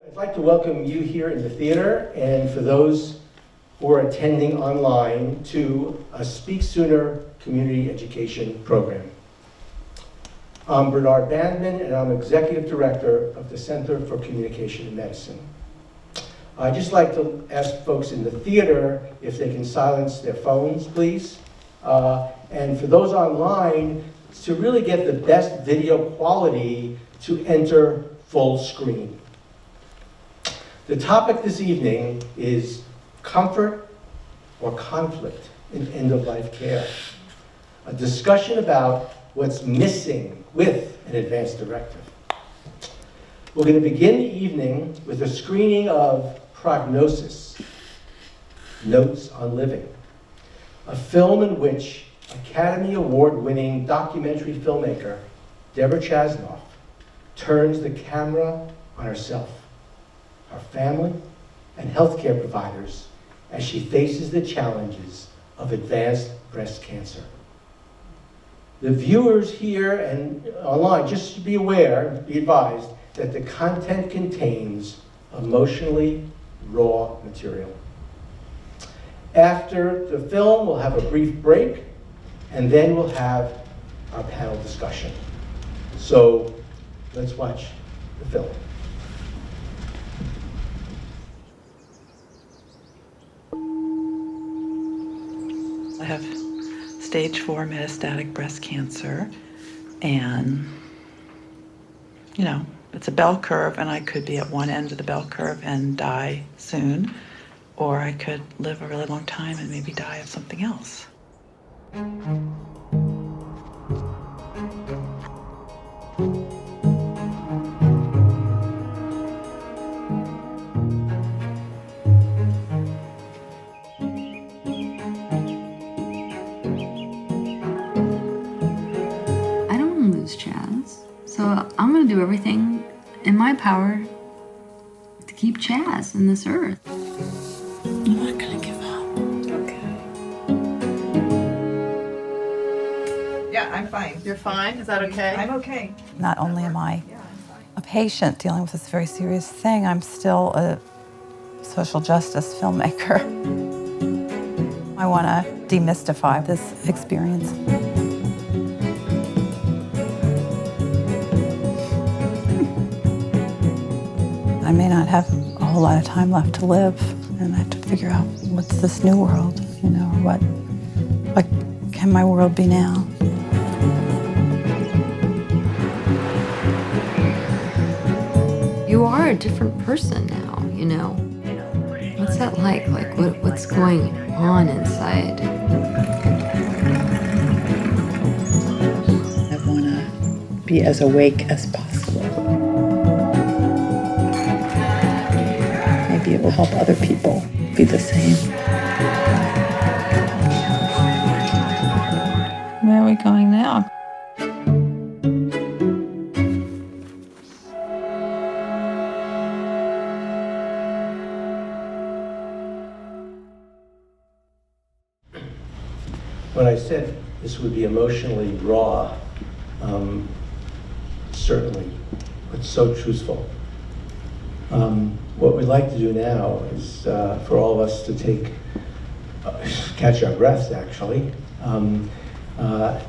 I'd like to welcome you here in the theater, and for those who are attending online, to a Speak Sooner community education program. I'm Bernard Bandman, and I'm Executive Director of the Center for Communication in Medicine. I'd just like to ask folks in the theater if they can silence their phones, please. And for those online, to really get the best video quality, to enter full screen. The topic this evening is comfort or conflict in end-of-life care. A discussion about what's missing with an advanced directive. We're going to begin the evening with a screening of Prognosis, Notes on Living, a film in which Academy Award-winning documentary filmmaker Deborah Chasnoff turns the camera on herself, our family, and healthcare providers as she faces the challenges of advanced breast cancer. The viewers here and online, just be aware, be advised that the content contains emotionally raw material. After the film, we'll have a brief break, and then we'll have our panel discussion. So let's watch the film. I have stage 4 metastatic breast cancer, and it's a bell curve, and I could be at one end of the bell curve and die soon, or I could live a really long time and maybe die of something else. So I'm going to do everything in my power to keep Chaz in this earth. I'm not going to give up. Okay. Yeah, I'm fine. You're fine? Is that okay? I'm okay. Not only am I a patient dealing with this very serious thing, I'm still a social justice filmmaker. I want to demystify this experience. I may not have a whole lot of time left to live, and I have to figure out what's this new world, or what can my world be now? You are a different person now, What's that like? What's going on inside? I want to be as awake as possible. Maybe it will help other people be the same. Where are we going now? When I said this would be emotionally raw, certainly, but so truthful. What we'd like to do now is for all of us to catch our breaths actually,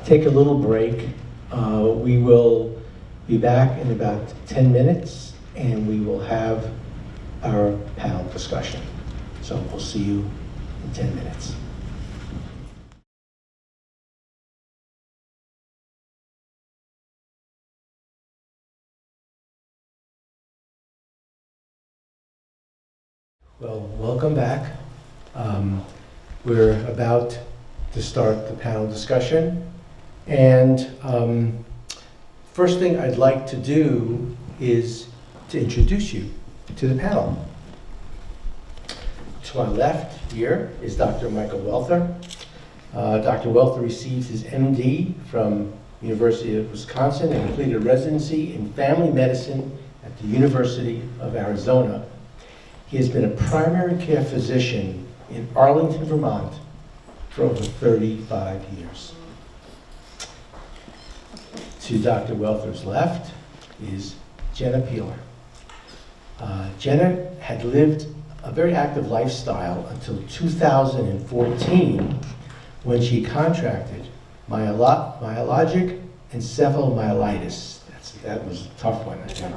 take a little break. We will be back in about 10 minutes, and we will have our panel discussion. So we'll see you in 10 minutes. Well, welcome back. We're about to start the panel discussion. And first thing I'd like to do is to introduce you to the panel. To my left here is Dr. Michael Welther. Dr. Welther received his MD from University of Wisconsin and completed a residency in family medicine at the University of Arizona. He has been a primary care physician in Arlington, Vermont for over 35 years. To Dr. Welther's left is Jenna Peeler. Jenna had lived a very active lifestyle until 2014 when she contracted myalgic encephalomyelitis. That was a tough one, I think.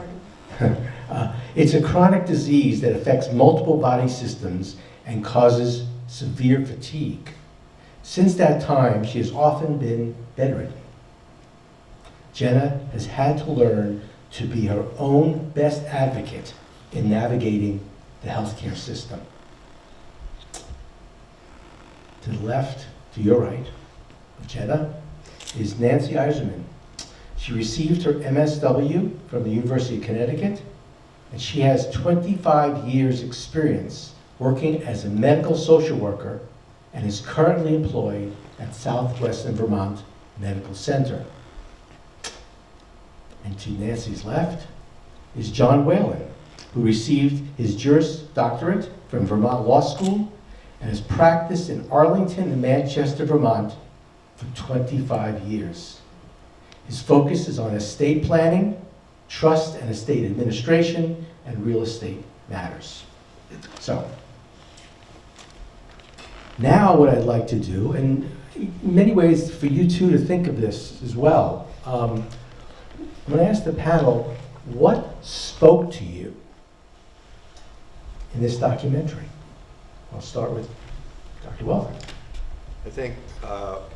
It's a chronic disease that affects multiple body systems and causes severe fatigue. Since that time, she has often been bedridden. Jenna has had to learn to be her own best advocate in navigating the healthcare system. To the left, to your right, of Jenna is Nancy Iserman. She received her MSW from the University of Connecticut, and she has 25 years experience working as a medical social worker and is currently employed at Southwestern Vermont Medical Center. And to Nancy's left is John Whalen, who received his Juris Doctorate from Vermont Law School and has practiced in Arlington and Manchester, Vermont for 25 years. His focus is on estate planning, trust and estate administration, and real estate matters. So, now what I'd like to do, and in many ways for you two to think of this as well, I'm going to ask the panel, what spoke to you in this documentary? I'll start with Dr. Welther. I think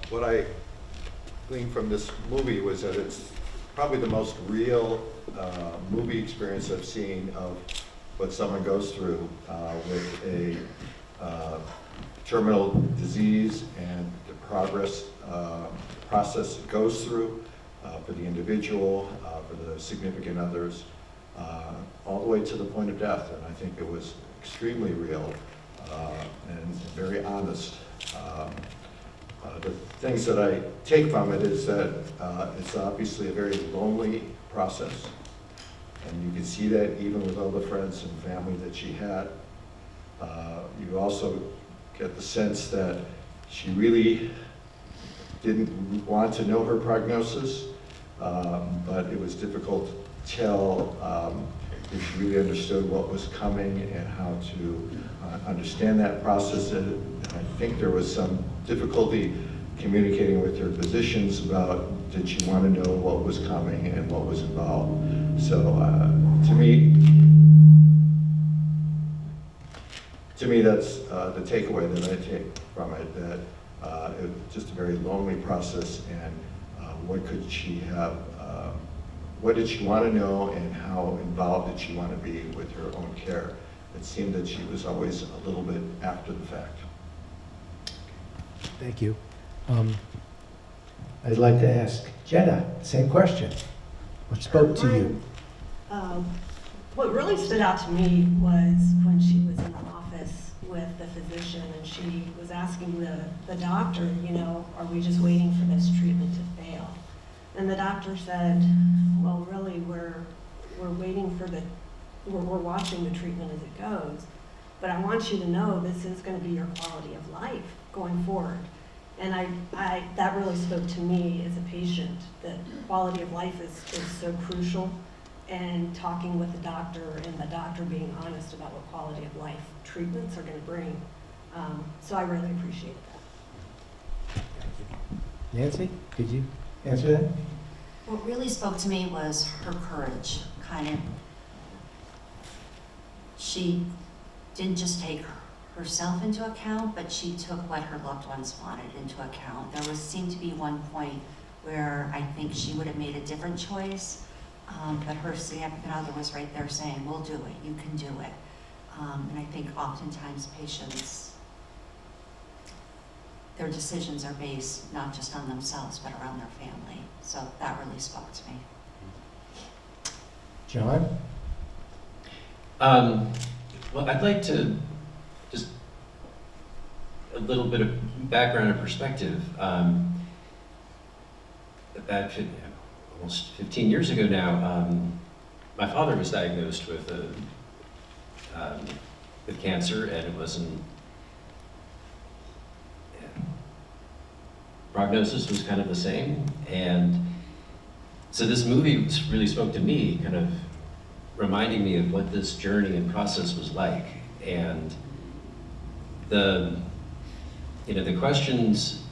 what I gleaned from this movie was that it's probably the most real movie experience I've seen of what someone goes through with a terminal disease and the process it goes through for the individual, for the significant others, all the way to the point of death. And I think it was extremely real and very honest. The things that I take from it is that it's obviously a very lonely process. And you can see that even with all the friends and family that she had. You also get the sense that she really didn't want to know her prognosis, but it was difficult to tell if she really understood what was coming and how to understand that process. And I think there was some difficulty communicating with her physicians about did she want to know what was coming and what was involved. So to me that's the takeaway that I take from it, that it was just a very lonely process, and what could she have, what did she want to know and how involved did she want to be with her own care. It seemed that she was always a little bit after the fact. Thank you. I'd like to ask Jenna, same question. What spoke to you? What really stood out to me was when she was in the office with the physician and she was asking the doctor, you know, are we just waiting for this treatment to fail? And the doctor said, well, really, we're waiting for we're watching the treatment as it goes. But I want you to know this is going to be your quality of life going forward. And that really spoke to me as a patient, that quality of life is so crucial, and talking with the doctor and the doctor being honest about what quality of life treatments are going to bring. So I really appreciate that. Nancy, could you answer that? What really spoke to me was her courage, she didn't just take herself into account, but she took what her loved ones wanted into account. There seemed to be one point where I think she would have made a different choice, but her significant other was right there saying, we'll do it, you can do it. And I think oftentimes patients, their decisions are based not just on themselves, but around their family. So that really spoke to me. John? Well, I'd like to just a little bit of background and perspective. About almost 15 years ago now, my father was diagnosed with cancer, and it wasn't. Prognosis was kind of the same, and so this movie really spoke to me, kind of reminding me of what this journey and process was like. And the questions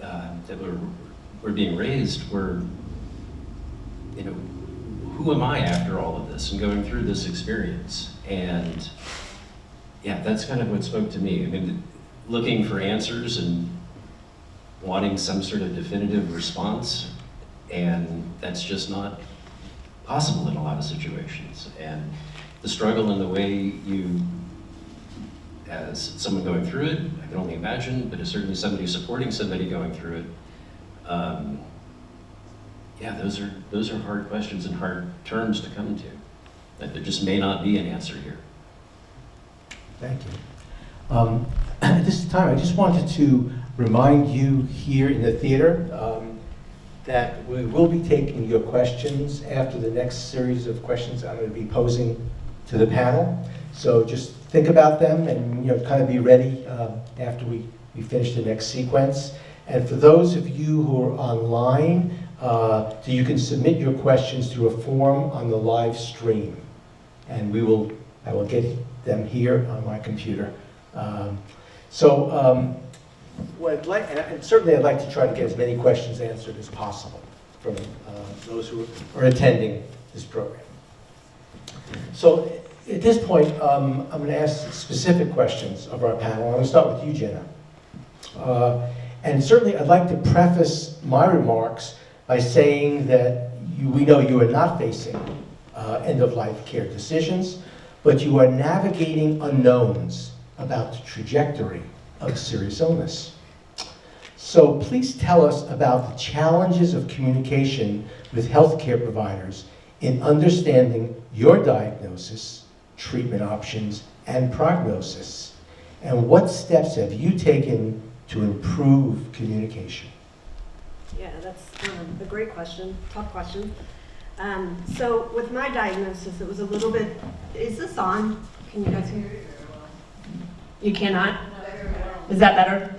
that were being raised were, who am I after all of this and going through this experience? And yeah, that's kind of what spoke to me. I mean, looking for answers and wanting some sort of definitive response, and that's just not possible in a lot of situations. And the struggle and the way you, as someone going through it, I can only imagine, but as certainly somebody supporting somebody going through it, yeah, those are hard questions and hard terms to come to. That there just may not be an answer here. Thank you. At this time, I just wanted to remind you here in the theater that we will be taking your questions after the next series of questions I'm going to be posing to the panel. So just think about them and kind of be ready after we finish the next sequence. And for those of you who are online, you can submit your questions through a form on the live stream, and I will get them here on my computer. What I'd like, and certainly I'd like to try to get as many questions answered as possible from those who are attending this program. So at this point, I'm going to ask specific questions of our panel. I'm going to start with you, Jenna. And certainly I'd like to preface my remarks by saying that we know you are not facing end-of-life care decisions, but you are navigating unknowns about the trajectory of serious illness. So please tell us about the challenges of communication with healthcare providers in understanding your diagnosis, treatment options, and prognosis, and what steps have you taken to improve communication? Yeah, that's a great question, tough question. So with my diagnosis, it was a little bit, is this on? Can you guys hear? You cannot? Is that better?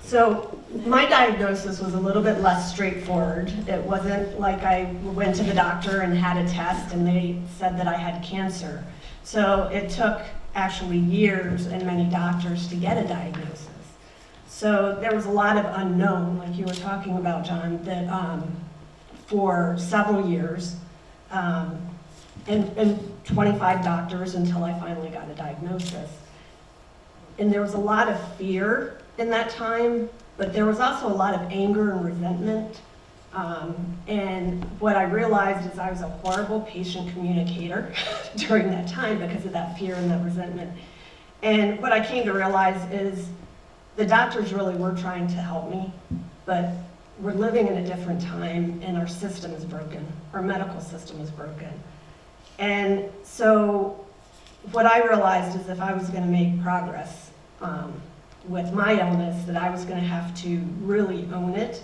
So my diagnosis was a little bit less straightforward. It wasn't like I went to the doctor and had a test and they said that I had cancer. So it took actually years and many doctors to get a diagnosis. So there was a lot of unknown, like you were talking about, John, that for several years, and 25 doctors until I finally got a diagnosis. And there was a lot of fear in that time, but there was also a lot of anger and resentment. And what I realized is I was a horrible patient communicator during that time because of that fear and that resentment. And what I came to realize is the doctors really were trying to help me, but we're living in a different time and our system is broken. Our medical system is broken. And so what I realized is if I was going to make progress with my illness, that I was going to have to really own it,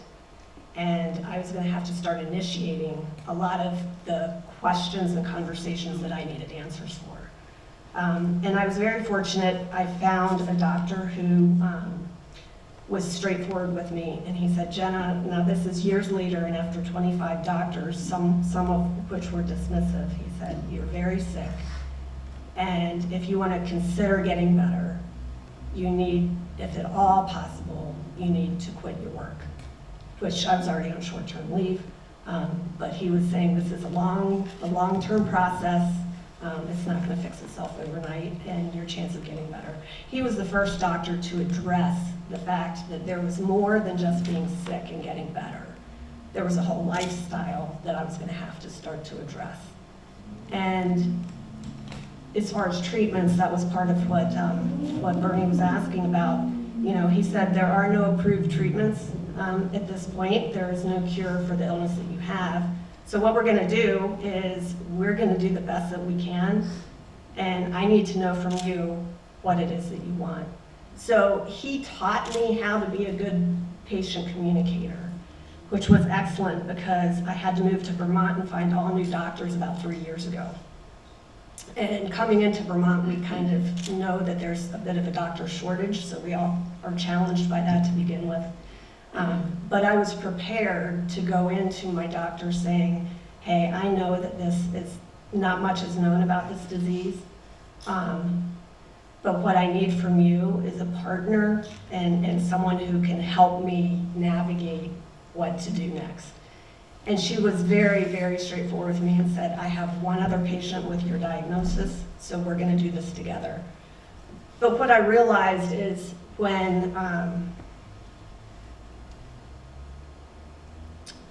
and I was going to have to start initiating a lot of the questions and conversations that I needed answers for. And I was very fortunate. I found a doctor who was straightforward with me, and he said, Jenna, now this is years later and after 25 doctors, some of which were dismissive, he said, you're very sick, and if you want to consider getting better, you need, if at all possible, you need to quit your work, which I was already on short-term leave, but he was saying this is a long-term process. It's not going to fix itself overnight, and your chance of getting better. He was the first doctor to address the fact that there was more than just being sick and getting better. There was a whole lifestyle that I was going to have to start to address. And as far as treatments, that was part of what Bernie was asking about. You know, he said there are no approved treatments at this point. There is no cure for the illness that you have. So what we're going to do is we're going to do the best that we can, and I need to know from you what it is that you want. So he taught me how to be a good patient communicator, which was excellent because I had to move to Vermont and find all new doctors about 3 years ago. And coming into Vermont, we kind of know that there's a bit of a doctor shortage, so we all are challenged by that to begin with. But I was prepared to go into my doctor saying, hey, I know that this is not much is known about this disease. But what I need from you is a partner and someone who can help me navigate what to do next. And she was very, very straightforward with me and said, I have one other patient with your diagnosis, so we're gonna do this together. But what I realized is when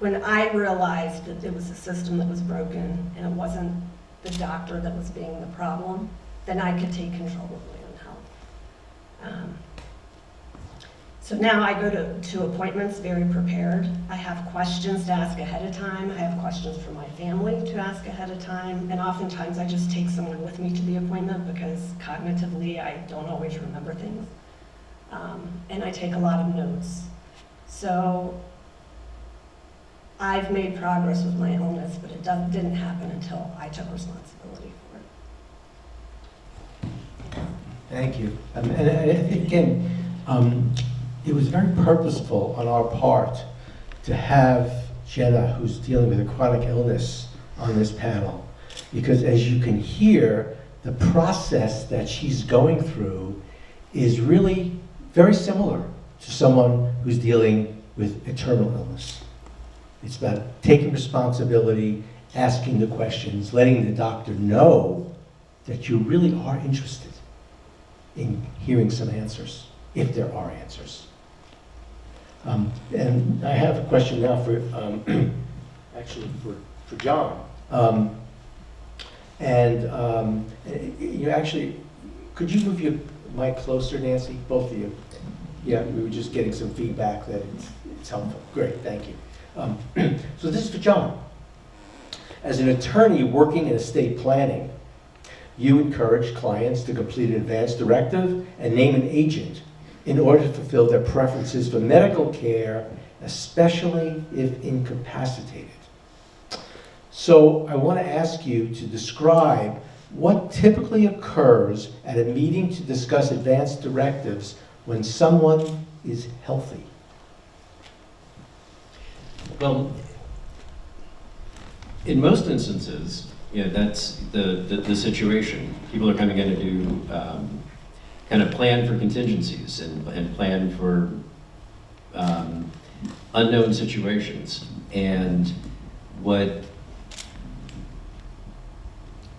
I realized that it was a system that was broken and it wasn't the doctor that was being the problem, then I could take control of my own health. So now I go to appointments very prepared. I have questions to ask ahead of time. I have questions for my family to ask ahead of time. And oftentimes I just take someone with me to the appointment because cognitively I don't always remember things. And I take a lot of notes. So I've made progress with my illness, but it didn't happen until I took responsibility for it. Thank you. And I think, again, it was very purposeful on our part to have Jenna, who's dealing with a chronic illness, on this panel. Because as you can hear, the process that she's going through is really very similar to someone who's dealing with a terminal illness. It's about taking responsibility, asking the questions, letting the doctor know that you really are interested in hearing some answers, if there are answers. And I have a question now for, actually for John. You actually, could you move your mic closer, Nancy, both of you? Yeah, we were just getting some feedback that it's helpful. Great, thank you. So this is for John. As an attorney working in estate planning, you encourage clients to complete an advance directive and name an agent in order to fulfill their preferences for medical care, especially if incapacitated. So I want to ask you to describe what typically occurs at a meeting to discuss advance directives when someone is healthy. Well, in most instances, that's the situation. People are coming in to do kind of plan for contingencies and plan for unknown situations. And what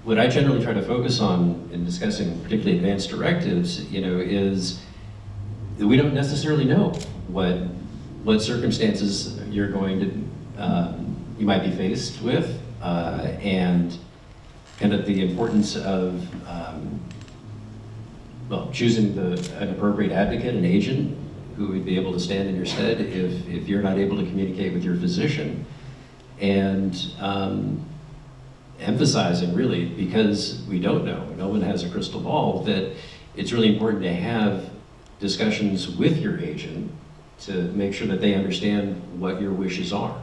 I generally try to focus on in discussing particularly advanced directives, is that we don't necessarily know what circumstances you're going to, you might be faced with, and kind of the importance of, choosing an appropriate advocate, an agent, who would be able to stand in your stead if you're not able to communicate with your physician. And emphasizing, really, because we don't know, no one has a crystal ball, that it's really important to have discussions with your agent to make sure that they understand what your wishes are.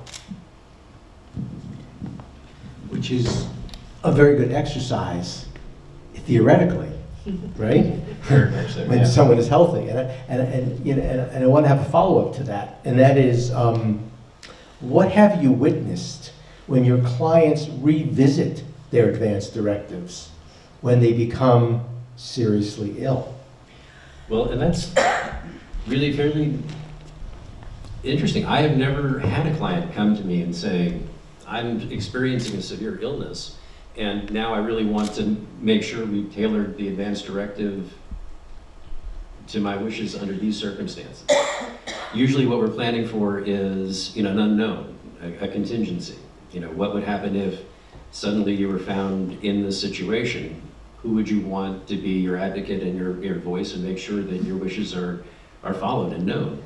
Which is a very good exercise, theoretically, right? Very much so, When yeah. someone is healthy. And I want to have a follow-up to that, and that is, what have you witnessed when your clients revisit their advance directives when they become seriously ill? Well, and that's really fairly interesting. I have never had a client come to me and say, I'm experiencing a severe illness, and now I really want to make sure we've tailored the advance directive to my wishes under these circumstances. Usually what we're planning for is, an unknown, a contingency. What would happen if suddenly you were found in this situation? Who would you want to be your advocate and your voice and make sure that your wishes are followed and known?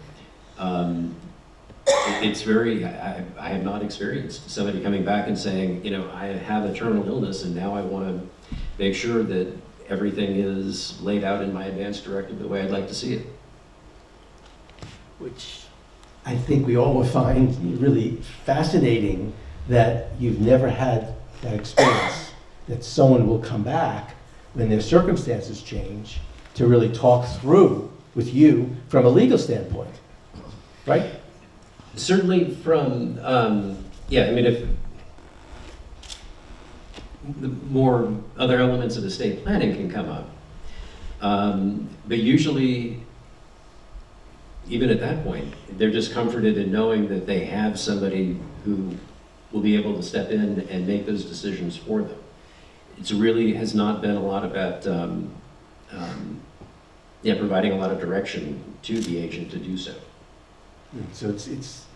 It's very, I have not experienced somebody coming back and saying, I have a terminal illness and now I want to make sure that everything is laid out in my advance directive the way I'd like to see it. Which I think we all will find really fascinating, that you've never had that experience, that someone will come back when their circumstances change to really talk through with you from a legal standpoint, right? Certainly from, if the more other elements of estate planning can come up. But usually, even at that point, they're just comforted in knowing that they have somebody who will be able to step in and make those decisions for them. It's really has not been a lot about providing a lot of direction to the agent to do so. So it's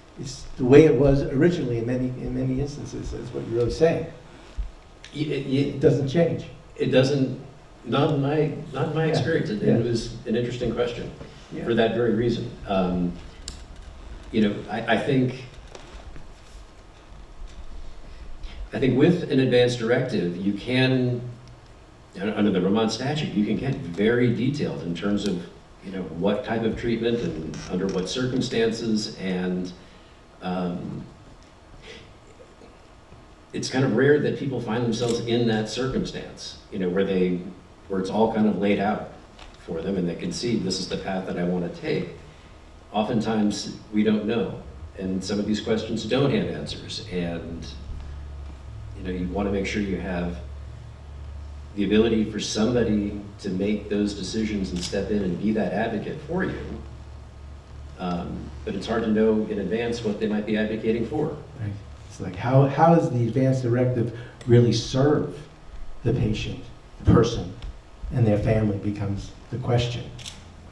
the way it was originally in many instances. That's what you're really saying. It doesn't change. It doesn't. Not in my experience. It was an interesting question for that very reason. I think with an advanced directive, you can, under the Vermont statute, you can get very detailed in terms of what type of treatment and under what circumstances, and it's kind of rare that people find themselves in that circumstance, where it's all kind of laid out for them and they can see this is the path that I want to take. Oftentimes we don't know, and some of these questions don't have answers, and you want to make sure you have the ability for somebody to make those decisions and step in and be that advocate for you. But it's hard to know in advance what they might be advocating for. Right. It's like, how does the advanced directive really serve the patient, the person, and their family becomes the question.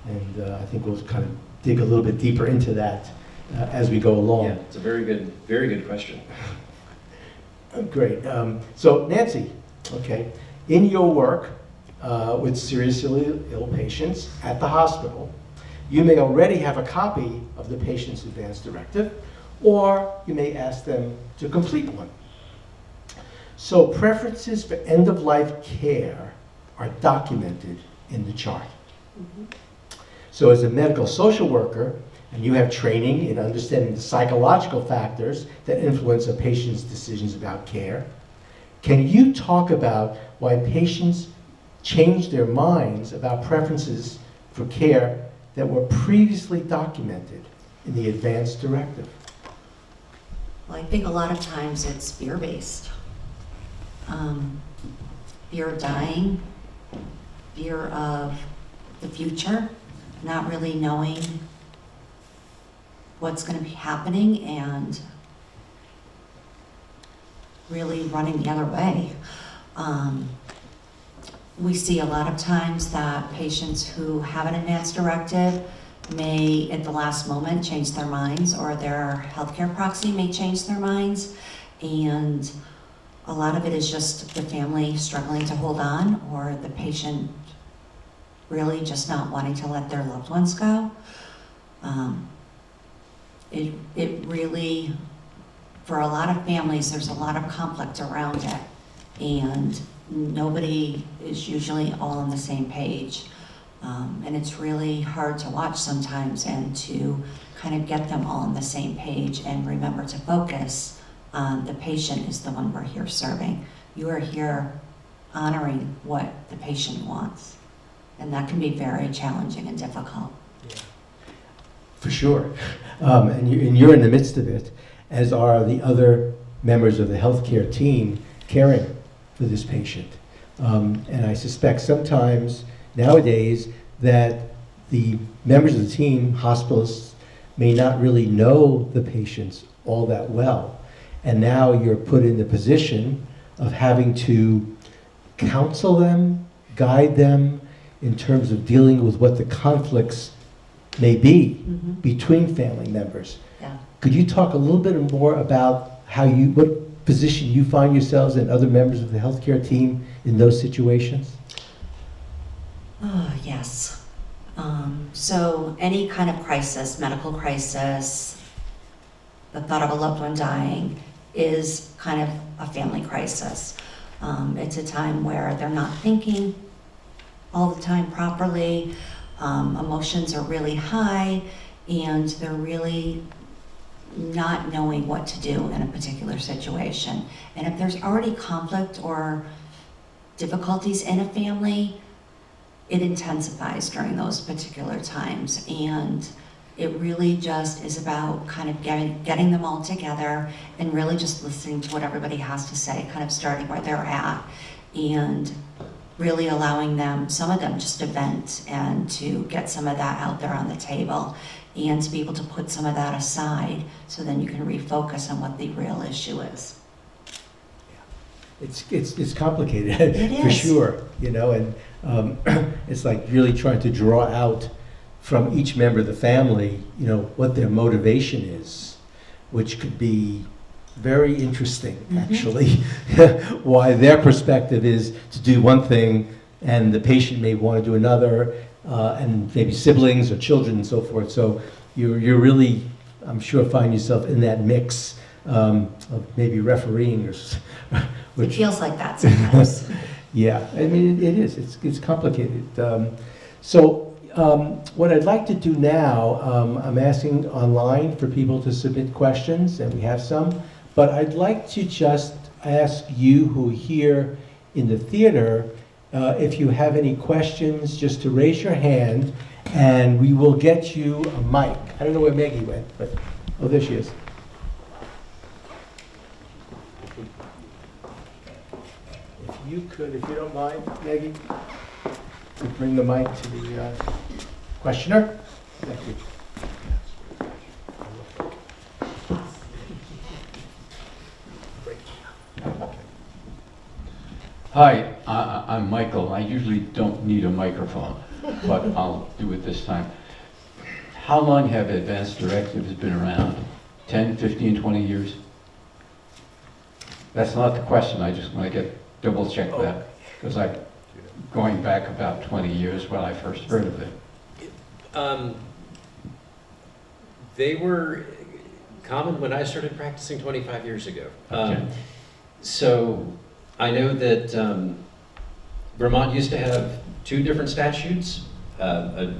And I think we'll kind of dig a little bit deeper into that as we go along. Yeah, it's a very good question. Great. So Nancy, okay, in your work with seriously ill patients at the hospital, you may already have a copy of the patient's advance directive, or you may ask them to complete one. So preferences for end-of-life care are documented in the chart. Mm-hmm. So as a medical social worker, and you have training in understanding the psychological factors that influence a patient's decisions about care, can you talk about why patients change their minds about preferences for care that were previously documented in the advance directive? Well, I think a lot of times it's fear-based. Fear of dying, fear of the future, not really knowing what's going to be happening and really running the other way. We see a lot of times that patients who have an advance directive may, at the last moment, change their minds, or their healthcare proxy may change their minds, and a lot of it is just the family struggling to hold on, or the patient really just not wanting to let their loved ones go. It really, for a lot of families, there's a lot of conflict around it, and nobody is usually all on the same page. And it's really hard to watch sometimes, and to kind of get them all on the same page and remember to focus on the patient is the one we're here serving. You are here honoring what the patient wants. And that can be very challenging and difficult. Yeah. For sure. And you're in the midst of it, as are the other members of the healthcare team caring for this patient. And I suspect sometimes nowadays that the members of the team, hospitalists, may not really know the patients all that well. And now you're put in the position of having to counsel them, guide them in terms of dealing with what the conflicts may be between family members. Yeah. Could you talk a little bit more about what position you find yourselves and other members of the healthcare team in those situations? Oh, yes. So any kind of crisis, medical crisis, the thought of a loved one dying is kind of a family crisis. It's a time where they're not thinking all the time properly, emotions are really high, and they're really not knowing what to do in a particular situation. And if there's already conflict or difficulties in a family, it intensifies during those particular times. And It really just is about kind of getting them all together and really just listening to what everybody has to say, kind of starting where they're at, and really allowing them, some of them just to vent and to get some of that out there on the table, and to be able to put some of that aside so then you can refocus on what the real issue is. It's complicated, It for is. sure, you know, and it's like really trying to draw out from each member of the family, you know, what their motivation is, which could be very interesting, actually. Why their perspective is to do one thing and the patient may want to do another, and maybe siblings or children and so forth. So you're really, I'm sure, find yourself in that mix of maybe refereeing or It feels like that sometimes. Yeah, I mean, it is. It's complicated. What I'd like to do now, I'm asking online for people to submit questions, and we have some, but I'd like to just ask you who are here in the theater, if you have any questions, just to raise your hand, and we will get you a mic. I don't know where Maggie went, but, oh, there she is. If you don't mind, Maggie, to bring the mic to the questioner. Thank you. Hi, I'm Michael. I usually don't need a microphone, but I'll do it this time. How long have advanced directives been around? 10, 15, 20 years? That's not the question. I just want to double check that, because I'm going back about 20 years when I first heard of it. They were common when I started practicing 25 years ago. Okay. So I know that Vermont used to have two different statutes, a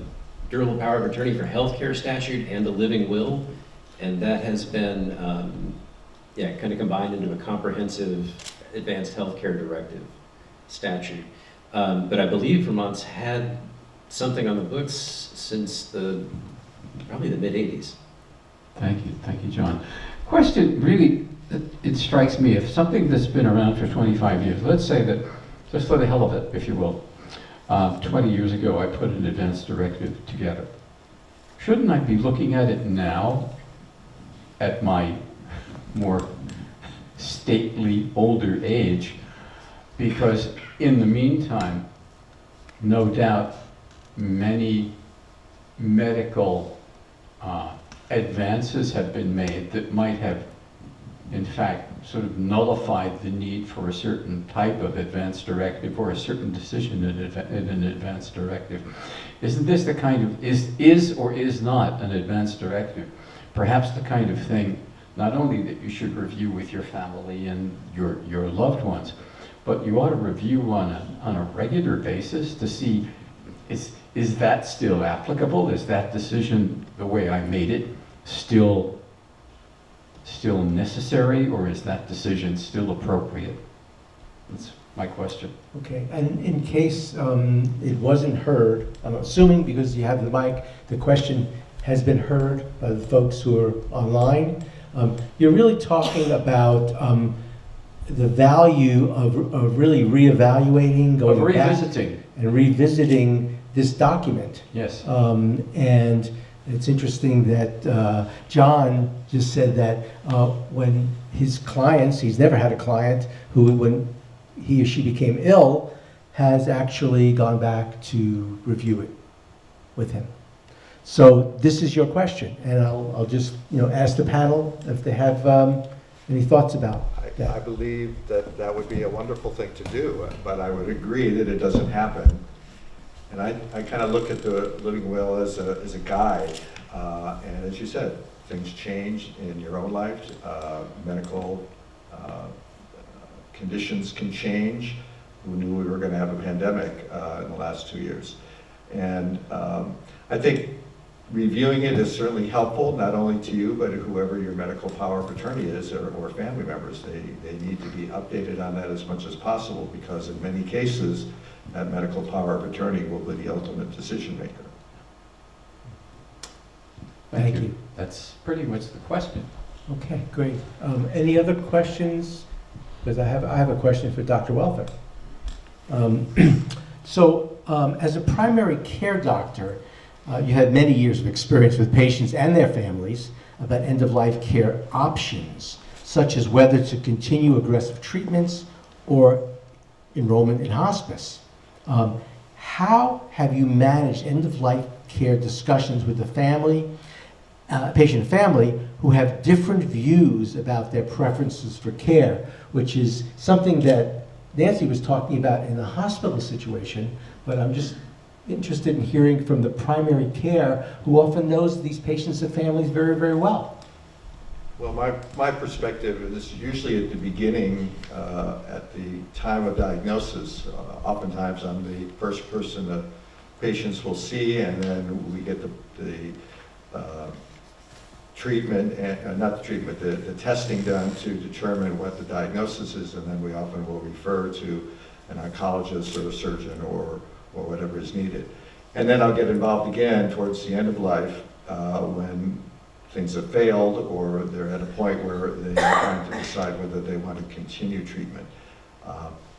durable power of attorney for healthcare statute and a living will, and that has been kind of combined into a comprehensive advanced healthcare directive statute. But I believe Vermont's had something on the books since probably the mid-'80s. Thank you, John. Question, really, it strikes me, if something that's been around for 25 years, let's say that, just for the hell of it, if you will, 20 years ago I put an advanced directive together. Shouldn't I be looking at it now, at my more stately, older age? Because in the meantime, no doubt, many medical advances have been made that might have, in fact, sort of nullified the need for a certain type of advanced directive or a certain decision in an advanced directive. Isn't this the kind of, is or is not an advanced directive, perhaps the kind of thing not only that you should review with your family and your loved ones, but you ought to review on a regular basis to see, is that still applicable? Is that decision, the way I made it, still necessary, or is that decision still appropriate? That's my question. Okay, and in case it wasn't heard, I'm assuming because you have the mic, the question has been heard by the folks who are online. You're really talking about the value of really reevaluating, going revisiting. back and revisiting this document. Yes. And it's interesting that John just said that when his clients, he's never had a client who, when he or she became ill, has actually gone back to review it with him. So this is your question, and I'll just ask the panel if they have any thoughts about that. I believe that would be a wonderful thing to do, but I would agree that it doesn't happen. And I kind of look at the living will as a guide, and as you said, things change in your own life. Medical conditions can change. Who knew we were going to have a pandemic in the last 2 years? And I think reviewing it is certainly helpful, not only to you, but whoever your medical power of attorney is, or family members. They need to be updated on that as much as possible, because in many cases, that medical power of attorney will be the ultimate decision maker. Thank you. That's pretty much the question. Okay, great. Any other questions? Because I have a question for Dr. Welther. As a primary care doctor, you had many years of experience with patients and their families about end-of-life care options, such as whether to continue aggressive treatments or enrollment in hospice. How have you managed end-of-life care discussions with the family, patient and family, who have different views about their preferences for care, which is something that Nancy was talking about in the hospital situation, but I'm just interested in hearing from the primary care who often knows these patients and families very, very well. Well, my perspective is usually at the beginning, at the time of diagnosis. Oftentimes I'm the first person that patients will see, and then we get the treatment, and not the treatment, the testing done to determine what the diagnosis is, and then we often will refer to an oncologist or a surgeon or whatever is needed. And then I'll get involved again towards the end of life when things have failed or they're at a point where they're trying to decide whether they want to continue treatment.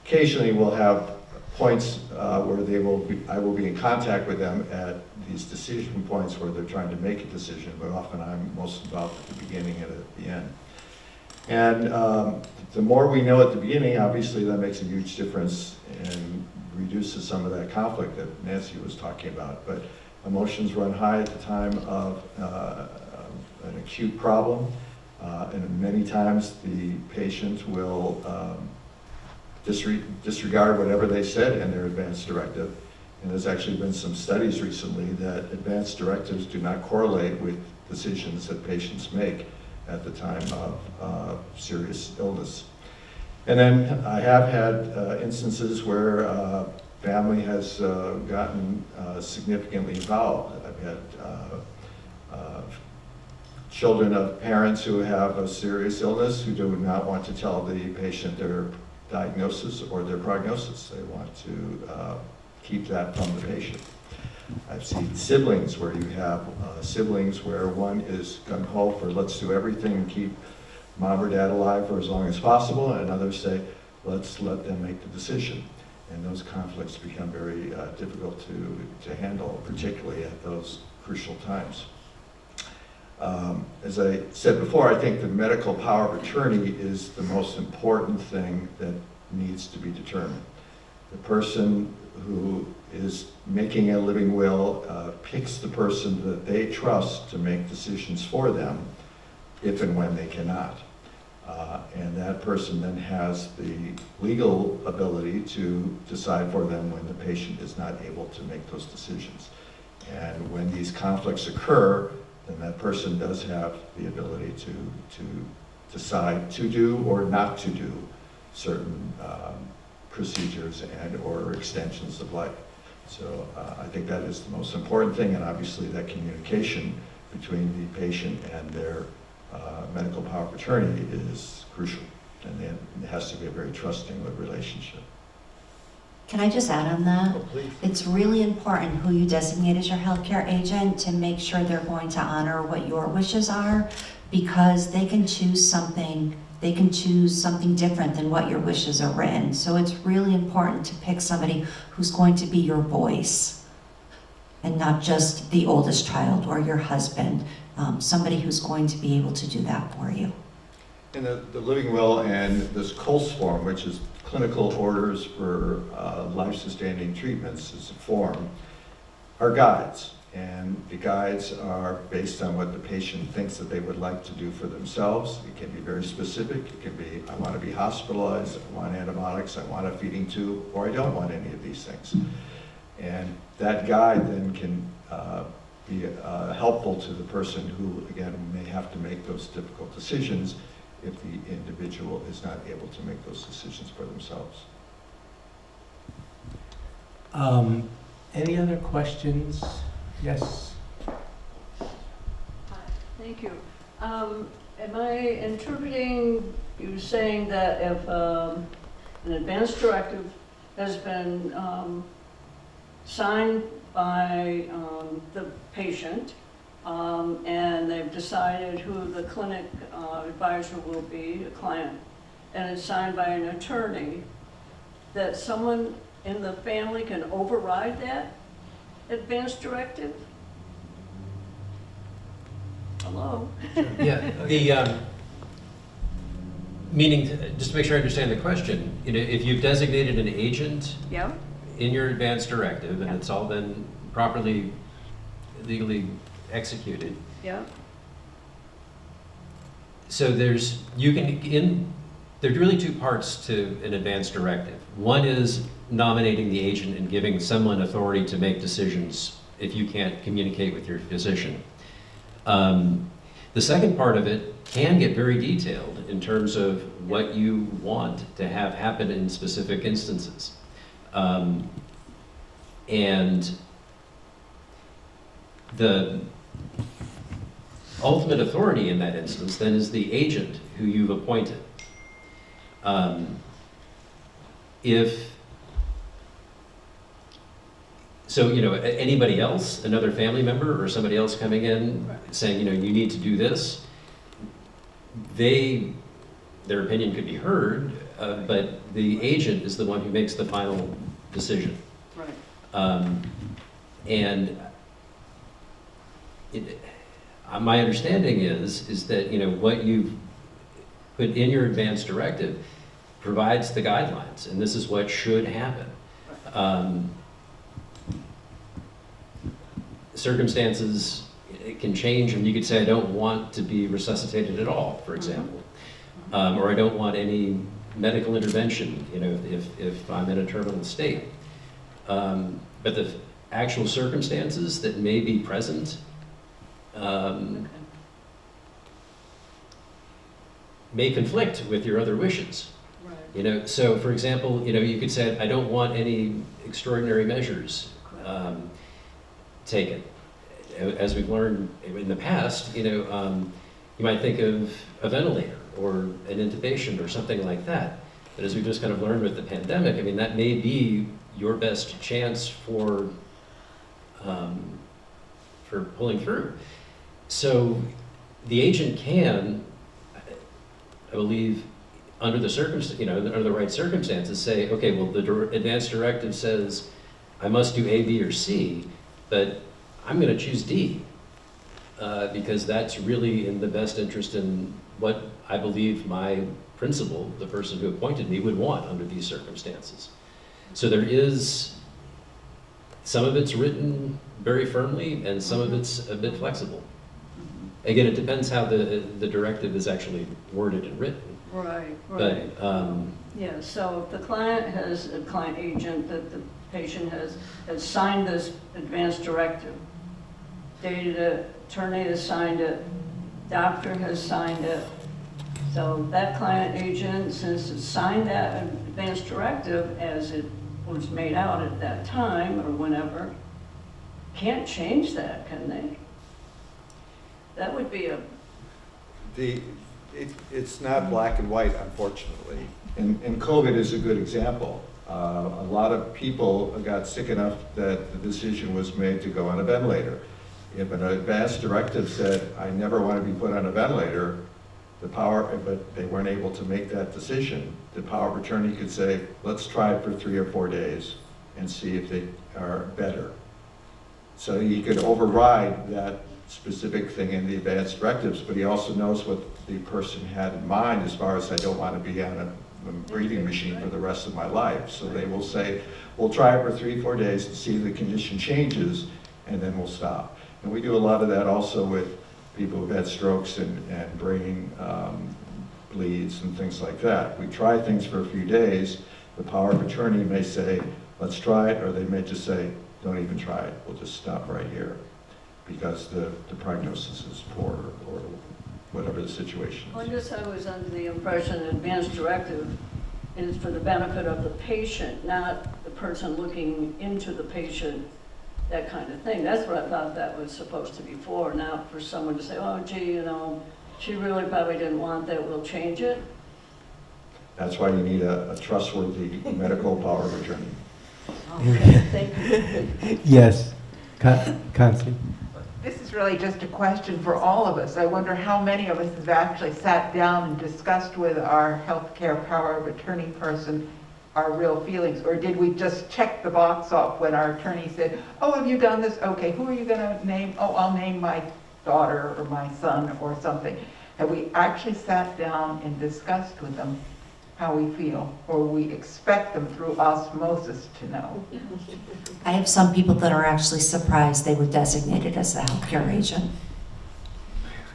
Occasionally we'll have points where I will be in contact with them at these decision points where they're trying to make a decision, but often I'm most involved at the beginning and at the end. And the more we know at the beginning, obviously that makes a huge difference and reduces some of that conflict that Nancy was talking about. But emotions run high at the time of an acute problem, and many times the patient will disregard whatever they said in their advance directive. And there's actually been some studies recently that advance directives do not correlate with decisions that patients make at the time of serious illness. And then I have had instances where family has gotten significantly involved. I've had children of parents who have a serious illness who do not want to tell the patient their diagnosis or their prognosis. They want to keep that from the patient. I've seen siblings where you have siblings where one is gung-ho for let's do everything and keep mom or dad alive for as long as possible, and others say let's let them make the decision. And those conflicts become very difficult to handle, particularly at those crucial times. As I said before, I think the medical power of attorney is the most important thing that needs to be determined. The person who is making a living will picks the person that they trust to make decisions for them if and when they cannot. And that person then has the legal ability to decide for them when the patient is not able to make those decisions. And when these conflicts occur, then that person does have the ability to decide to do or not to do certain procedures and or extensions of life. So I think that is the most important thing, and obviously that communication between the patient and their medical power of attorney is crucial, and it has to be a very trusting relationship. Can I just add on that? Oh, please. It's really important who you designate as your healthcare agent to make sure they're going to honor what your wishes are, because they can choose something different than what your wishes are written. So it's really important to pick somebody who's going to be your voice and not just the oldest child or your husband, somebody who's going to be able to do that for you. And the living will and this COLS form, which is Clinical Orders for Life-Sustaining Treatments, is a form, are guides. And the guides are based on what the patient thinks that they would like to do for themselves. It can be very specific. It can be, I want to be hospitalized, I want antibiotics, I want a feeding tube, or I don't want any of these things. And that guide then can be helpful to the person who, again, may have to make those difficult decisions if the individual is not able to make those decisions for themselves. Any other questions? Yes. Hi, thank you. Am I interpreting you saying that if an advance directive has been signed by the patient, and they've decided who the clinic advisor will be, a client, and it's signed by an attorney, that someone in the family can override that advance directive? Hello? Yeah, meaning, just to make sure I understand the question, if you've designated an agent Yeah? in your advance directive and Yeah. it's all been properly, legally executed, Yeah? so there's really two parts to an advance directive. One is nominating the agent and giving someone authority to make decisions if you can't communicate with your physician. The second part of it can get very detailed in terms of what you want to have happen in specific instances. And the ultimate authority in that instance then is the agent who you've appointed. Anybody else, another family member or somebody else coming in saying, you need to do this, their opinion could be heard, but the agent is the one who makes the final decision. Right. My understanding is that what you've put in your advance directive provides the guidelines, and this is what should happen. Circumstances can change, and you could say, I don't want to be resuscitated at all, for example, or I don't want any medical intervention, if I'm in a terminal state. But the actual circumstances that may be present may conflict with your other wishes. Right. So for example, you could say, I don't want any extraordinary measures taken. As we've learned in the past, you might think of a ventilator or an intubation or something like that. But as we've just kind of learned with the pandemic, that may be your best chance for pulling through. So the agent can, I believe, under the right circumstances, say, okay, well, the advance directive says I must do A, B, or C, but I'm going to choose D because that's really in the best interest in what I believe my principal, the person who appointed me, would want under these circumstances. So there is, some of it's written very firmly and some of it's a bit flexible. Again, it depends how the directive is actually worded and written. Right. But, yeah, so if the client has a client agent that the patient has signed this advance directive, dated it, attorney has signed it, doctor has signed it, so that client agent, since it signed that advance directive as it was made out at that time or whenever, can't change that, can they? That would be It's not black and white, unfortunately. And COVID is a good example. A lot of people got sick enough that the decision was made to go on a ventilator. If an advance directive said, I never want to be put on a ventilator, but they weren't able to make that decision, the power of attorney could say, let's try it for 3 or 4 days and see if they are better. So he could override that specific thing in the advance directives, but he also knows what the person had in mind as far as I don't want to be on a breathing machine for the rest of my life. So they will say, we'll try it for 3 or 4 days to see if the condition changes, and then we'll stop. And we do a lot of that also with people who've had strokes and brain bleeds and things like that. We try things for a few days. The power of attorney may say, let's try it, or they may just say, don't even try it. We'll just stop right here because the prognosis is poor or whatever the situation is. Well, I guess I was under the impression that advance directive is for the benefit of the patient, not the person looking into the patient, that kind of thing. That's what I thought that was supposed to be for, not for someone to say, oh, gee, she really probably didn't want that, we'll change it. That's why you need a trustworthy medical power of attorney. Okay, thank you. Yes, Constance. This is really just a question for all of us. I wonder how many of us have actually sat down and discussed with our healthcare power of attorney person our real feelings, or did we just check the box off when our attorney said, oh, have you done this? Okay, who are you going to name? Oh, I'll name my daughter or my son or something. Have we actually sat down and discussed with them how we feel, or we expect them through osmosis to know? I have some people that are actually surprised they were designated as a healthcare agent.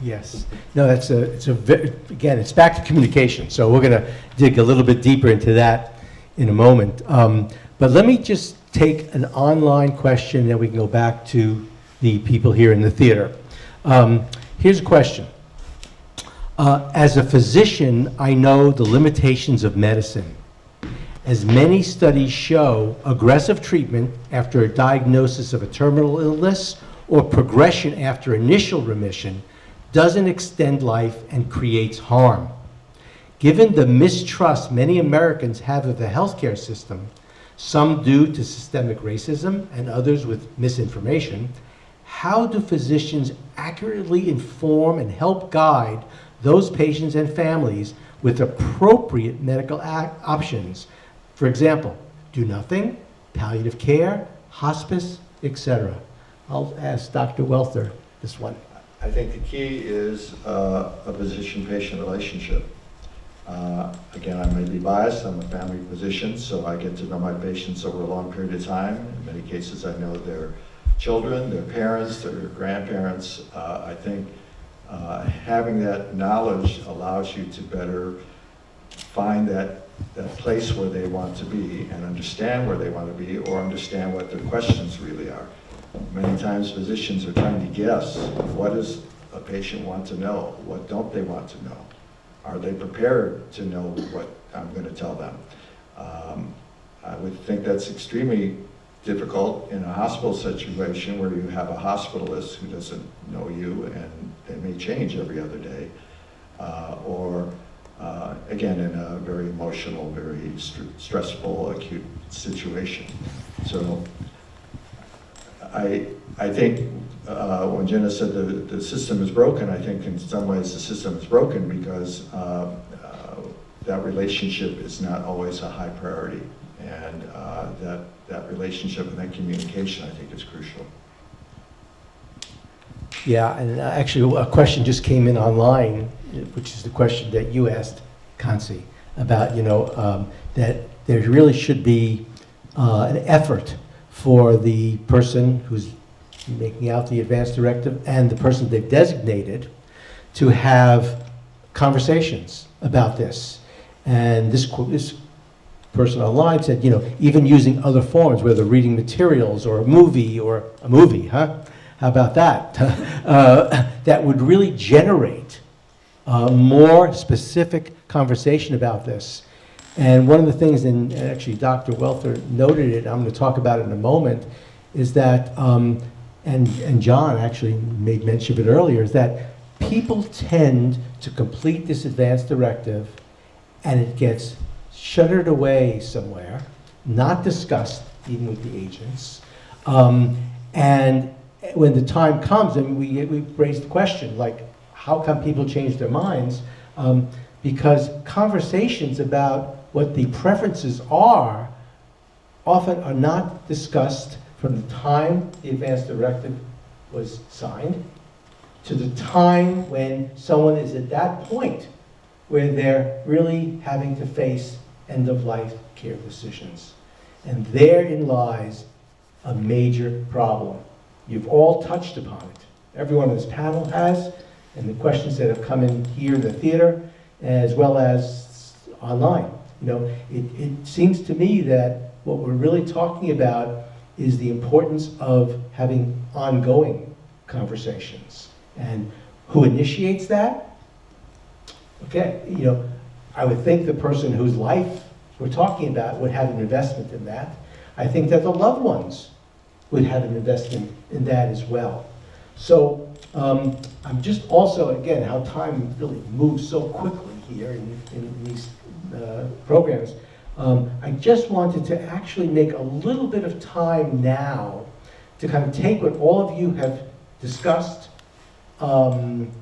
Yes. No, again, it's back to communication. So we're going to dig a little bit deeper into that in a moment. But let me just take an online question, then we can go back to the people here in the theater. Here's a question. As a physician, I know the limitations of medicine. As many studies show, aggressive treatment after a diagnosis of a terminal illness or progression after initial remission doesn't extend life and creates harm. Given the mistrust many Americans have of the healthcare system, some due to systemic racism and others with misinformation, how do physicians accurately inform and help guide those patients and families with appropriate medical options? For example, do nothing, palliative care, hospice, etc. I'll ask Dr. Welther this one. I think the key is a physician-patient relationship. Again, I may be biased, I'm a family physician, so I get to know my patients over a long period of time. In many cases, I know their children, their parents, their grandparents. I think having that knowledge allows you to better find that place where they want to be and understand where they want to be, or understand what their questions really are. Many times physicians are trying to guess, what does a patient want to know? What don't they want to know? Are they prepared to know what I'm going to tell them? I would think that's extremely difficult in a hospital situation where you have a hospitalist who doesn't know you and they may change every other day. Or again, in a very emotional, very stressful, acute situation. So I think when Jenna said the system is broken, I think in some ways the system is broken because that relationship is not always a high priority. And that relationship and that communication, I think, is crucial. Yeah, and actually a question just came in online, which is the question that you asked, Kansi, about, that there really should be an effort for the person who's making out the advance directive and the person they've designated to have conversations about this. And this person online said, even using other forms, whether reading materials or a movie, huh? How about that? That would really generate more specific conversation about this. And one of the things, and actually Dr. Welther noted it, I'm going to talk about it in a moment, is that, and John actually made mention of it earlier, is that people tend to complete this advance directive and it gets shuttered away somewhere, not discussed even with the agents. And when the time comes, and we raised the question, like, how come people change their minds? Because conversations about what the preferences are often are not discussed from the time the advance directive was signed to the time when someone is at that point where they're really having to face end-of-life care decisions. And therein lies a major problem. You've all touched upon it. Everyone on this panel has, and the questions that have come in here in the theater, as well as online. It seems to me that what we're really talking about is the importance of having ongoing conversations. And who initiates that? Okay, I would think the person whose life we're talking about would have an investment in that. I think that the loved ones would have an investment in that as well. So I'm just also, again, how time really moves so quickly here in these programs. I just wanted to actually make a little bit of time now to kind of take what all of you have discussed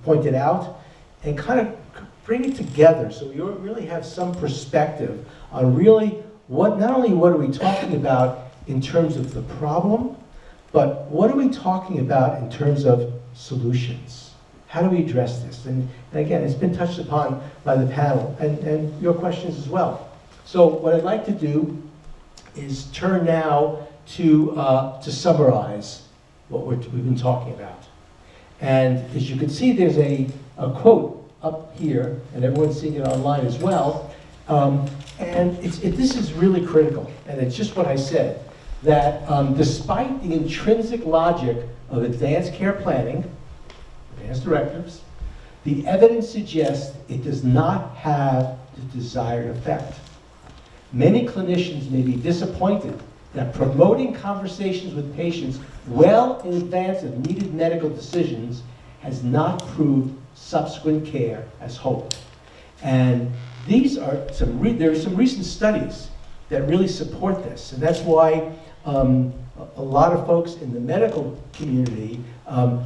pointed out, and kind of bring it together so you really have some perspective on really not only what are we talking about in terms of the problem, but what are we talking about in terms of solutions? How do we address this? And again, it's been touched upon by the panel and your questions as well. So what I'd like to do is turn now to summarize what we've been talking about. And as you can see, there's a quote up here, and everyone's seeing it online as well. And this is really critical, and it's just what I said, that despite the intrinsic logic of advanced care planning, advanced directives, the evidence suggests it does not have the desired effect. Many clinicians may be disappointed that promoting conversations with patients well in advance of needed medical decisions has not proved subsequent care as hoped. And these are there are some recent studies that really support this, and that's why a lot of folks in the medical community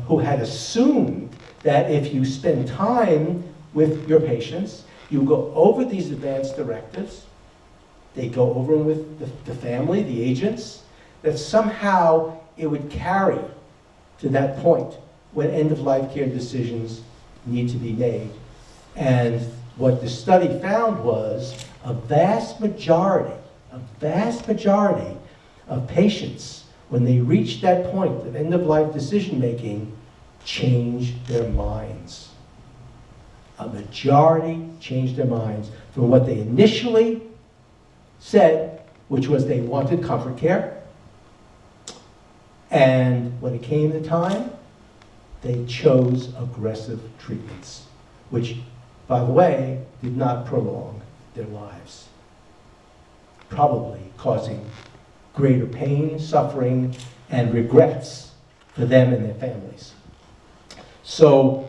who had assumed that if you spend time with your patients, you go over these advanced directives, they go over them with the family, the agents, that somehow it would carry to that point when end-of-life care decisions need to be made. And what the study found was a vast majority of patients, when they reached that point of end-of-life decision-making, changed their minds. A majority changed their minds from what they initially said, which was they wanted comfort care, and when it came to time, they chose aggressive treatments, which, by the way, did not prolong their lives, probably causing greater pain, suffering, and regrets for them and their families. So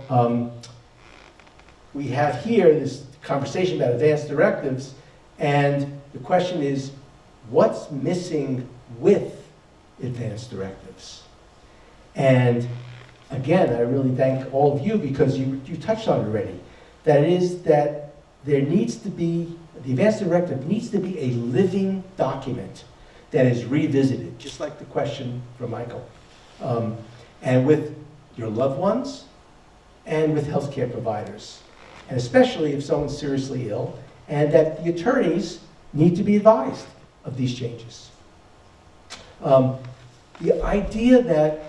we have here this conversation about advanced directives, and the question is, what's missing with advanced directives? And again, I really thank all of you because you touched on it already. That is that there needs to be, the advanced directive needs to be a living document that is revisited, just like the question from Michael. And with your loved ones and with healthcare providers, and especially if someone's seriously ill, and that the attorneys need to be advised of these changes. The idea that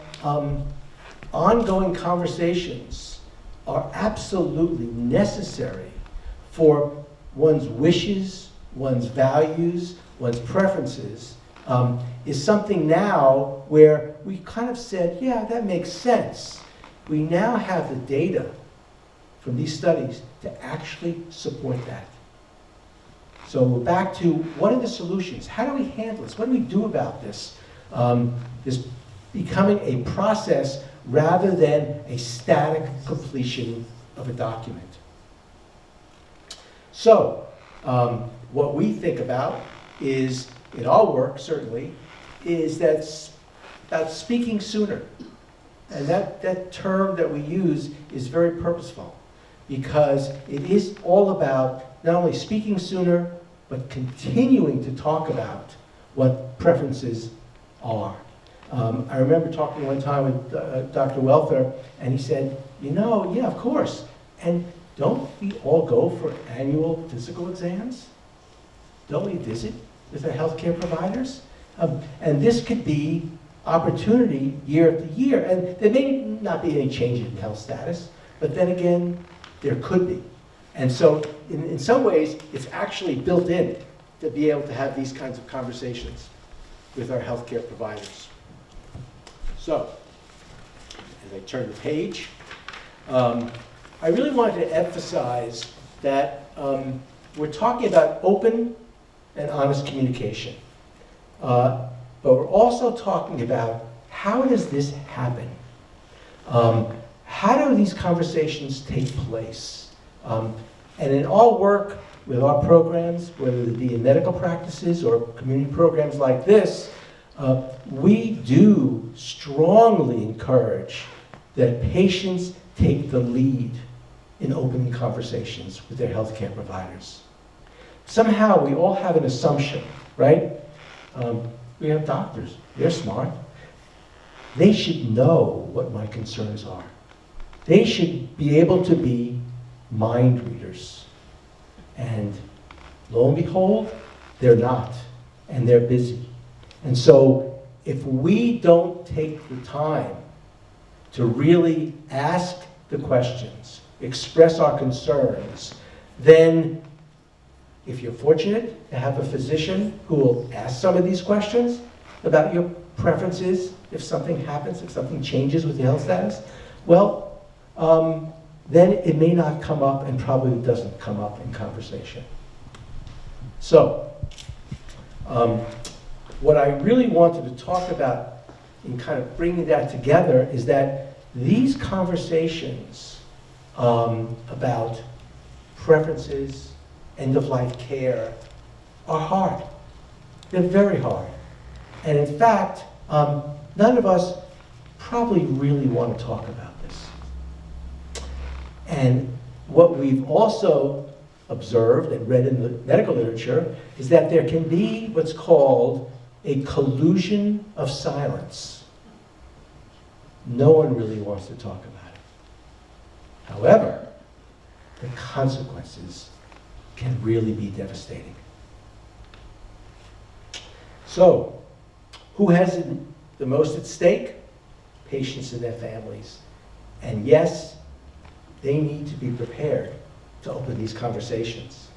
ongoing conversations are absolutely necessary for one's wishes, one's values, one's preferences, is something now where we kind of said, yeah, that makes sense. We now have the data from these studies to actually support that. So we're back to what are the solutions? How do we handle this? What do we do about this? This becoming a process rather than a static completion of a document. So what we think about is, in our work certainly, is that about speaking sooner. And that term that we use is very purposeful because it is all about not only speaking sooner, but continuing to talk about what preferences are. I remember talking one time with Dr. Welther, and he said, yeah, of course. And don't we all go for annual physical exams? Don't we visit with our healthcare providers? And this could be opportunity year after year. And there may not be any change in health status, but then again, there could be. And so in some ways, it's actually built in to be able to have these kinds of conversations with our healthcare providers. So, as I turn the page, I really wanted to emphasize that we're talking about open and honest communication. But we're also talking about how does this happen? How do these conversations take place? And in our work with our programs, whether it be in medical practices or community programs like this, we do strongly encourage that patients take the lead in opening conversations with their healthcare providers. Somehow we all have an assumption, right? We have doctors, they're smart. They should know what my concerns are. They should be able to be mind readers. And lo and behold, they're not, and they're busy. And so if we don't take the time to really ask the questions, express our concerns, then if you're fortunate to have a physician who will ask some of these questions about your preferences, if something happens, if something changes with your health status, well, then it may not come up and probably doesn't come up in conversation. So, what I really wanted to talk about in kind of bringing that together is that these conversations about preferences, end-of-life care, are hard. They're very hard. And in fact, none of us probably really want to talk about this. And what we've also observed and read in the medical literature is that there can be what's called a collusion of silence. No one really wants to talk about it. However, the consequences can really be devastating. So, who has the most at stake? Patients and their families. And yes, they need to be prepared to open these conversations.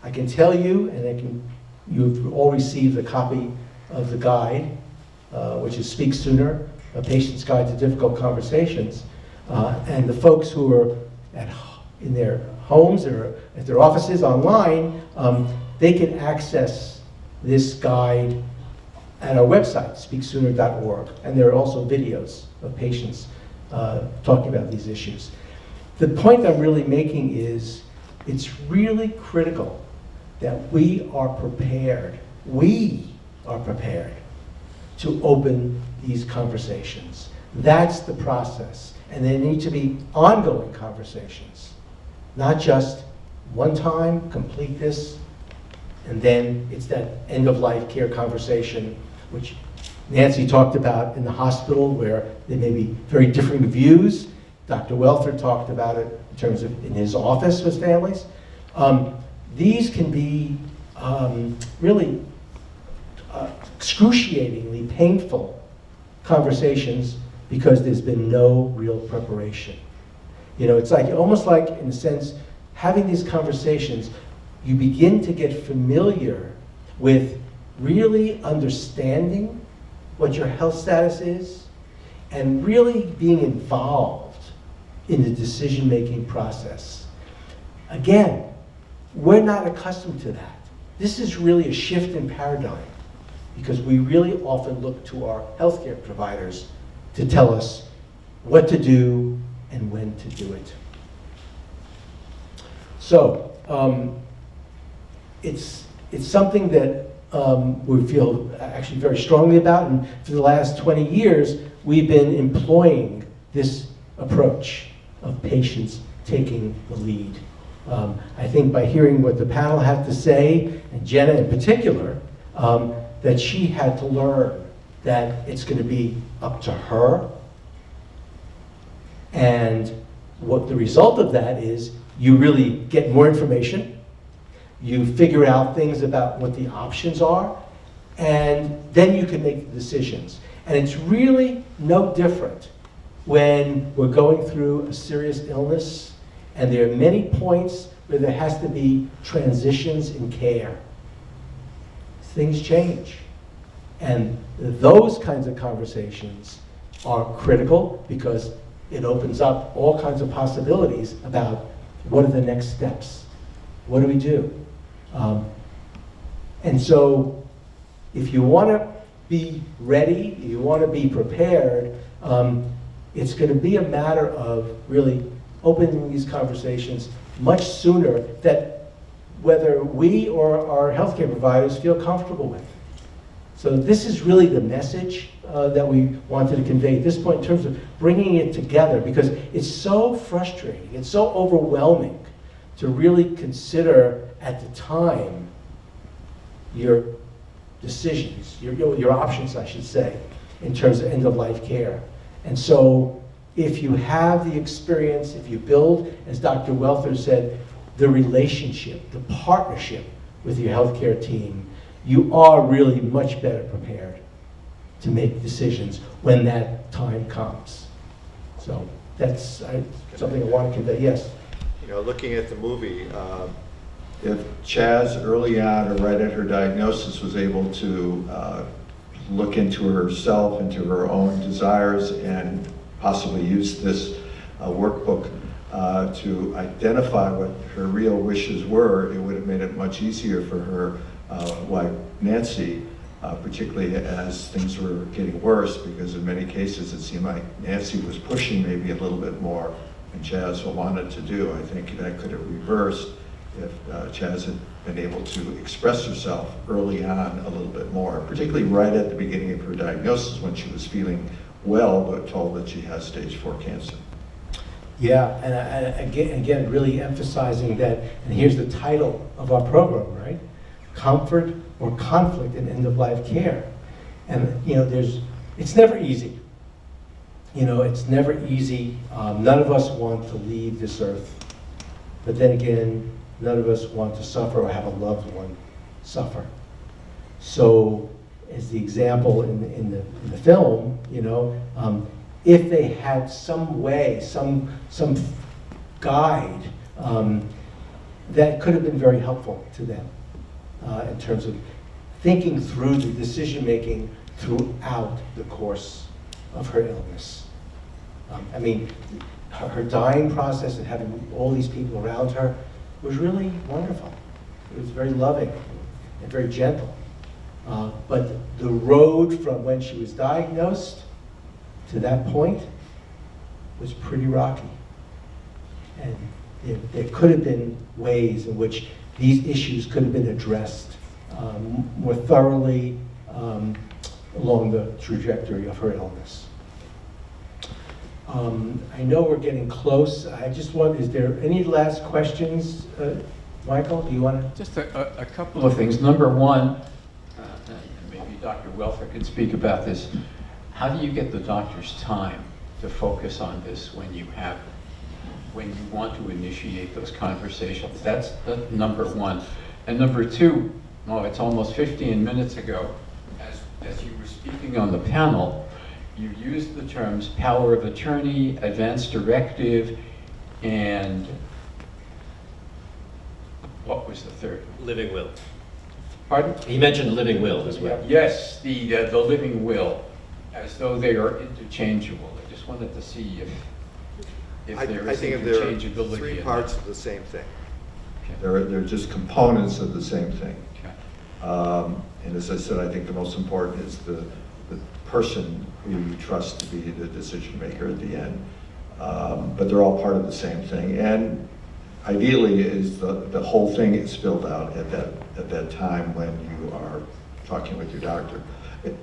I can tell you, and you've all received a copy of the guide, which is Speak Sooner, A Patient's Guide to Difficult Conversations. And the folks who are in their homes or at their offices online, they can access this guide at our website, speaksooner.org. And there are also videos of patients talking about these issues. The point I'm really making is it's really critical that we are prepared to open these conversations. That's the process. And there need to be ongoing conversations, not just one time, complete this, and then it's that end-of-life care conversation, which Nancy talked about in the hospital, where there may be very differing views. Dr. Welther talked about it in terms of in his office with families. These can be really excruciatingly painful conversations because there's been no real preparation. You know, it's like almost like, in a sense, having these conversations, you begin to get familiar with really understanding what your health status is and really being involved in the decision-making process. Again, we're not accustomed to that. This is really a shift in paradigm because we really often look to our healthcare providers to tell us what to do and when to do it. So, it's something that we feel actually very strongly about, and for the last 20 years, we've been employing this approach of patients taking the lead. I think by hearing what the panel had to say, and Jenna in particular, that she had to learn that it's going to be up to her. And what the result of that is, you really get more information, you figure out things about what the options are, and then you can make the decisions. And it's really no different when we're going through a serious illness, and there are many points where there has to be transitions in care. Things change. And those kinds of conversations are critical because it opens up all kinds of possibilities about what are the next steps? What do we do? And so if you want to be ready, you want to be prepared, it's going to be a matter of really opening these conversations much sooner, that whether we or our healthcare providers feel comfortable with. So this is really the message that we wanted to convey at this point in terms of bringing it together, because it's so frustrating, it's so overwhelming to really consider at the time your decisions, your options, I should say, in terms of end-of-life care. And so if you have the experience, if you build, as Dr. Welther said, the relationship, the partnership with your healthcare team, you are really much better prepared to make decisions when that time comes. So that's something I want to convey. Yes? You know, looking at the movie, if Chaz early on or right at her diagnosis was able to look into herself, into her own desires, and possibly use this workbook to identify what her real wishes were, it would have made it much easier for her wife Nancy, particularly as things were getting worse, because in many cases it seemed like Nancy was pushing maybe a little bit more than Chaz wanted to do. I think that could have reversed if Chaz had been able to express herself early on a little bit more, particularly right at the beginning of her diagnosis when she was feeling well, but told that she has stage 4 cancer. Yeah, and again, really emphasizing that, and here's the title of our program, right? Comfort or conflict in end-of-life care. And, you know, it's never easy. You know, it's never easy. None of us want to leave this earth. But then again, none of us want to suffer or have a loved one suffer. So, as the example in the film, you know, if they had some way, some guide that could have been very helpful to them in terms of thinking through the decision-making throughout the course of her illness. I mean, her dying process and having all these people around her was really wonderful. It was very loving and very gentle. But the road from when she was diagnosed to that point was pretty rocky. And there could have been ways in which these issues could have been addressed more thoroughly along the trajectory of her illness. I know we're getting close. I just want, is there any last questions? Michael, do you want to? Just a couple of things. Number one, maybe Dr. Welther can speak about this. How do you get the doctor's time to focus on this when you want to initiate those conversations? That's number one. And number two, it's almost 15 minutes ago, as you were speaking on the panel, you used the terms power of attorney, advance directive, and what was the third? Living will. Pardon? He mentioned living will as well. Yes, the living will, as though they are interchangeable. I just wanted to see if there is interchangeability. I think there are 3 parts of the same thing. Okay. They're just components of the same thing. Okay. And as I said, I think the most important is the person who you trust to be the decision maker at the end. But they're all part of the same thing. And ideally is the whole thing is spilled out at that time when you are talking with your doctor.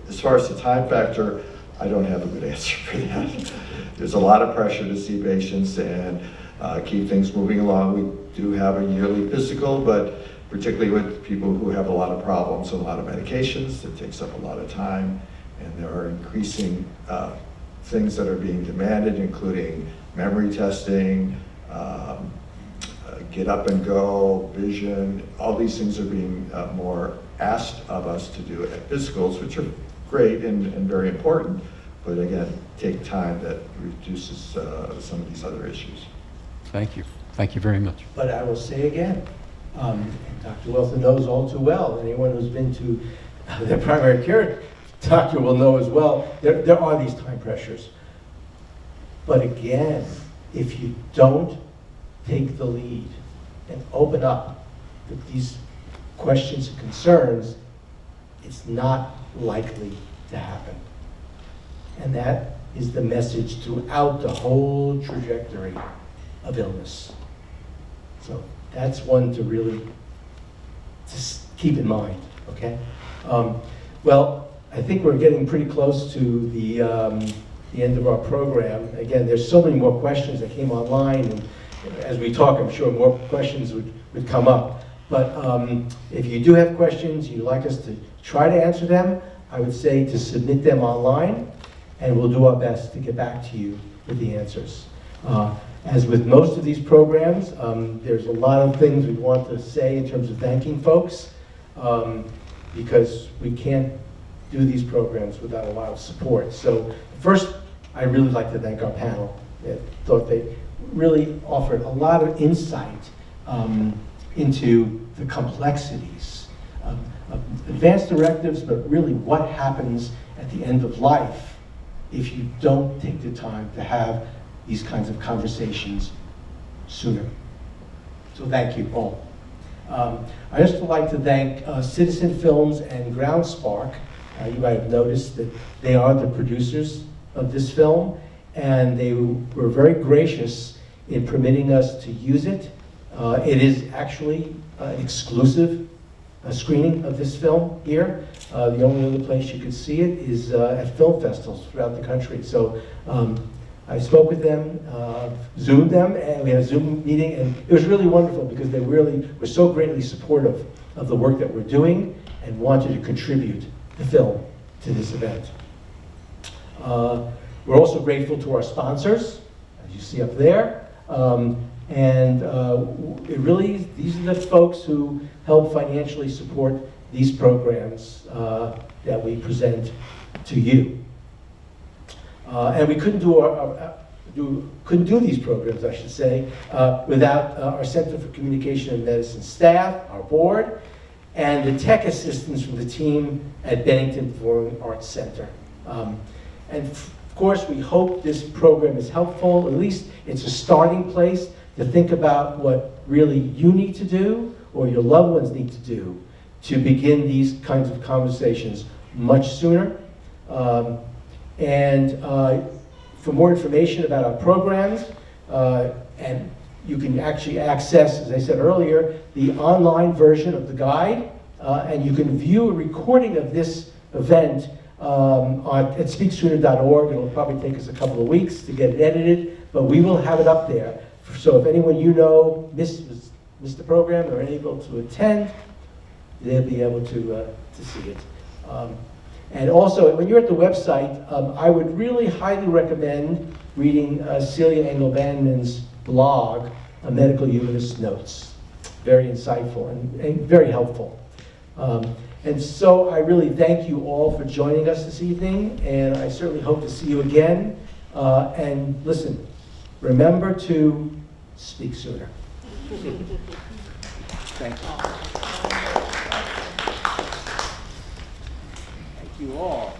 As far as the time factor, I don't have a good answer for that. There's a lot of pressure to see patients and keep things moving along. We do have a yearly physical, but particularly with people who have a lot of problems and a lot of medications, it takes up a lot of time. And there are increasing things that are being demanded, including memory testing, get up and go, vision. All these things are being more asked of us to do at physicals, which are great and very important, but again, take time that reduces some of these other issues. Thank you. Thank you very much. But I will say again, and Dr. Welther knows all too well, anyone who's been to their primary care doctor will know as well, there are these time pressures. But again, if you don't take the lead and open up with these questions and concerns, it's not likely to happen. And that is the message throughout the whole trajectory of illness. So that's one to really just keep in mind, okay? Well, I think we're getting pretty close to the end of our program. Again, there's so many more questions that came online, and as we talk, I'm sure more questions would come up. But if you do have questions, you'd like us to try to answer them, I would say to submit them online, and we'll do our best to get back to you with the answers. As with most of these programs, there's a lot of things we want to say in terms of thanking folks, because we can't do these programs without a lot of support. So first, I really like to thank our panel. I thought they really offered a lot of insight into the complexities of advanced directives, but really what happens at the end of life if you don't take the time to have these kinds of conversations sooner. So thank you all. I just would like to thank Citizen Films and Groundspark. You might have noticed that they are the producers of this film, and they were very gracious in permitting us to use it. It is actually an exclusive screening of this film here. The only other place you could see it is at film festivals throughout the country. So I spoke with them, Zoomed them, and we had a Zoom meeting, and it was really wonderful because they really were so greatly supportive of the work that we're doing and wanted to contribute the film to this event. We're also grateful to our sponsors, as you see up there. It really, these are the folks who help financially support these programs that we present to you. And we couldn't do these programs, I should say, without our Center for Communication and Medicine staff, our board, and the tech assistance from the team at Bennington Performing Arts Center. Of course, we hope this program is helpful. At least it's a starting place to think about what really you need to do or your loved ones need to do to begin these kinds of conversations much sooner. For more information about our programs, and you can actually access, as I said earlier, the online version of the guide, and you can view a recording of this event at speaksooner.org. It'll probably take us a couple of weeks to get it edited, but we will have it up there. So if anyone you know missed the program or unable to attend, they'll be able to see it. And also, when you're at the website, I would really highly recommend reading Celia Engelbandman's blog, Medical Humanist Notes. Very insightful and very helpful. And so I really thank you all for joining us this evening, and I certainly hope to see you again. And listen, remember to speak sooner. Thank you. Thank you all.